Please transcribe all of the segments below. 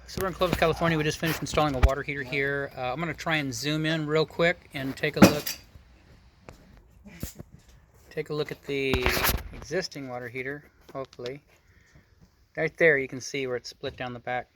So we're in Clovis, California. We just finished installing a water heater here. I'm going to try and zoom in real quick and take a look. Take a look at the existing water heater, hopefully. Right there you can see where it's split down the back.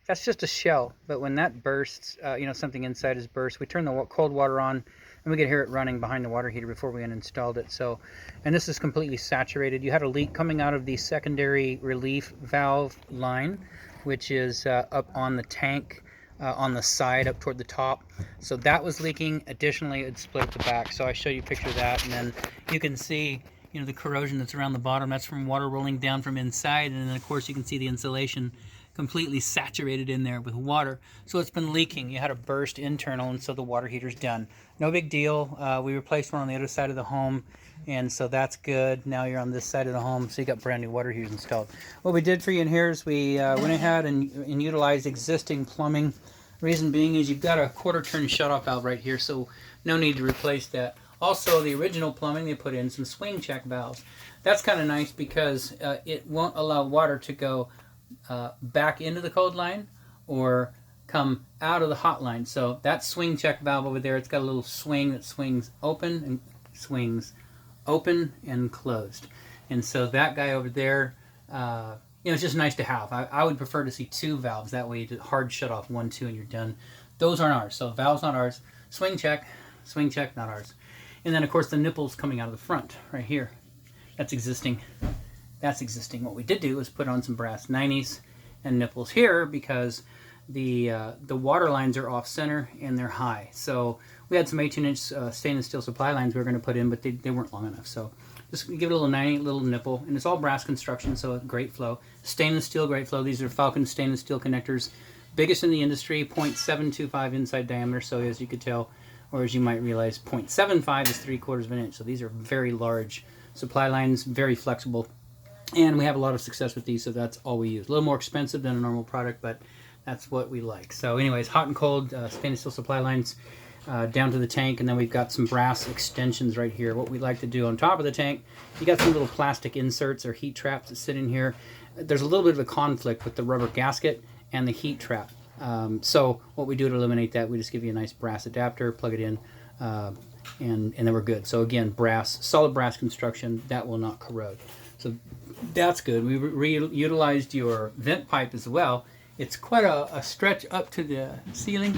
That's just a shell, but when that bursts, something inside is burst, we turn the cold water on and we could hear it running behind the water heater before we uninstalled it. So, and this is completely saturated. You had a leak coming out of the secondary relief valve line, which is up on the tank, on the side up toward the top. So that was leaking. Additionally, it split at the back. So I show you a picture of that, and then you can see the corrosion that's around the bottom. That's from water rolling down from inside, and then of course you can see the insulation completely saturated in there with water. So it's been leaking. You had a burst internal, and so the water heater's done. No big deal. We replaced one on the other side of the home, and so that's good. Now you're on this side of the home, so you got brand new water heaters installed. What we did for you in here is we went ahead and utilized existing plumbing. Reason being is you've got a quarter turn shutoff valve right here, so no need to replace that. Also, the original plumbing, they put in some swing check valves. That's kind of nice because it won't allow water to go back into the cold line or come out of the hot line. So that swing check valve over there, it's got a little swing that swings open and closed. And so that guy over there, it's just nice to have. I would prefer to see two valves. That way you hard shut off 1, 2, and you're done. Those aren't ours. So valves not ours. Swing check, not ours. And then of course the nipples coming out of the front right here. That's existing. That's existing. What we did do was put on some brass 90s and nipples here because the water lines are off center and they're high. So we had some 18-inch stainless steel supply lines we were going to put in, but they weren't long enough. So just give it a little 90 little nipple, and it's all brass construction, so great flow. Stainless steel, great flow. These are Falcon stainless steel connectors, biggest in the industry, 0.725 inside diameter. So as you could tell, or as you might realize, 0.75 is 3/4 of an inch. So these are very large supply lines, very flexible. And we have a lot of success with these, so that's all we use. A little more expensive than a normal product, but that's what we like. So anyways, hot and cold stainless steel supply lines down to the tank, and then we've got some brass extensions right here. What we like to do on top of the tank, you got some little plastic inserts or heat traps that sit in here. There's a little bit of a conflict with the rubber gasket and the heat trap. So what we do to eliminate that, we just give you a nice brass adapter, plug it in, and then we're good. So again, brass, solid brass construction, that will not corrode. So that's good. We reutilized your vent pipe as well. It's quite a stretch up to the ceiling,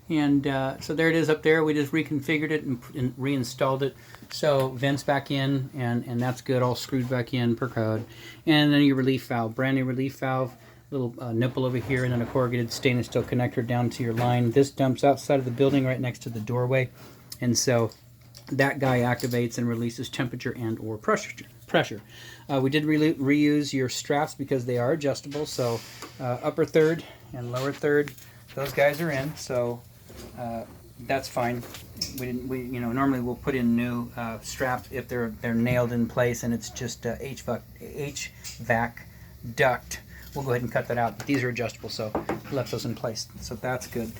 and so there it is up there. We just reconfigured it and reinstalled it. So vents back in, and that's good, all screwed back in per code. And then your relief valve, brand new relief valve, little nipple over here, and then a corrugated stainless steel connector down to your line. This dumps outside of the building right next to the doorway, and so that guy activates and releases temperature and or pressure. We did reuse your straps because they are adjustable, so upper third and lower third, those guys are in, so that's fine. Normally we'll put in new straps if they're nailed in place and it's just HVAC duct. We'll go ahead and cut that out, but these are adjustable, so left those in place, so that's good.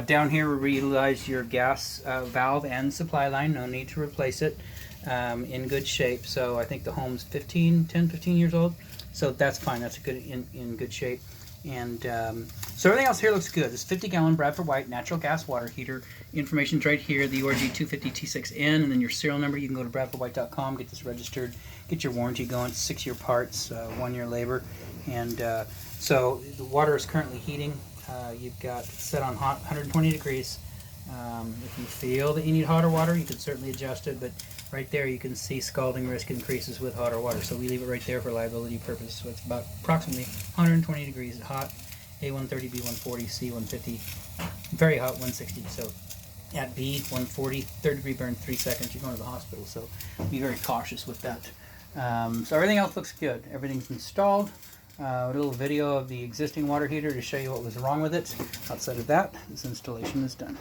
Down here we reutilize your gas valve and supply line. No need to replace it. In good shape. So I think the home's 10, 15 years old. So that's fine. That's in good shape. And so everything else here looks good. This 50-gallon Bradford White natural gas water heater. Information's right here. The ORG 250T6N, and then your serial number. You can go to bradfordwhite.com, get this registered, get your warranty going. It's 6-year parts, 1-year labor. And so the water is currently heating. You've got set on hot, 120 degrees. If you feel that you need hotter water, you can certainly adjust it, but right there you can see scalding risk increases with hotter water, so we leave it right there for liability purposes. So it's about approximately 120 degrees hot, A130, B140, C150, very hot, 160. So at B, 140, third degree burn, 3 seconds, you're going to the hospital, so be very cautious with that. So everything else looks good. Everything's installed. A little video of the existing water heater to show you what was wrong with it. Outside of that, this installation is done.